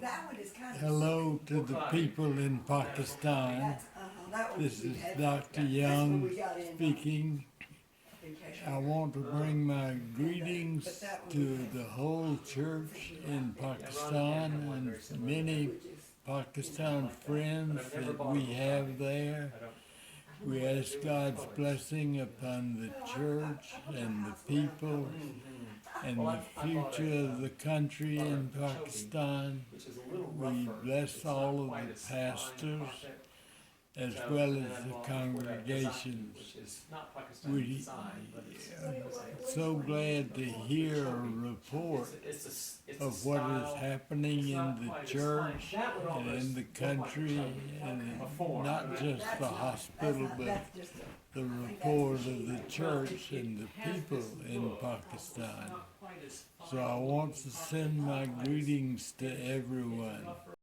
that one is kind of. Hello to the people in Pakistan. That's, that one This we is had- Dr. that's when Young we got in, speaking. vacation. I want to bring my greetings to the whole church in Pakistan and many Pakistan friends that we have there. We ask God's blessing upon the church and the people and the future of the country in Pakistan. We bless all of the pastors as well as the congregations. We are so glad to hear a report of what is happening in the church and in the country, and not just the hospital, but the report of the church and the people in Pakistan. So I want to send my greetings to everyone.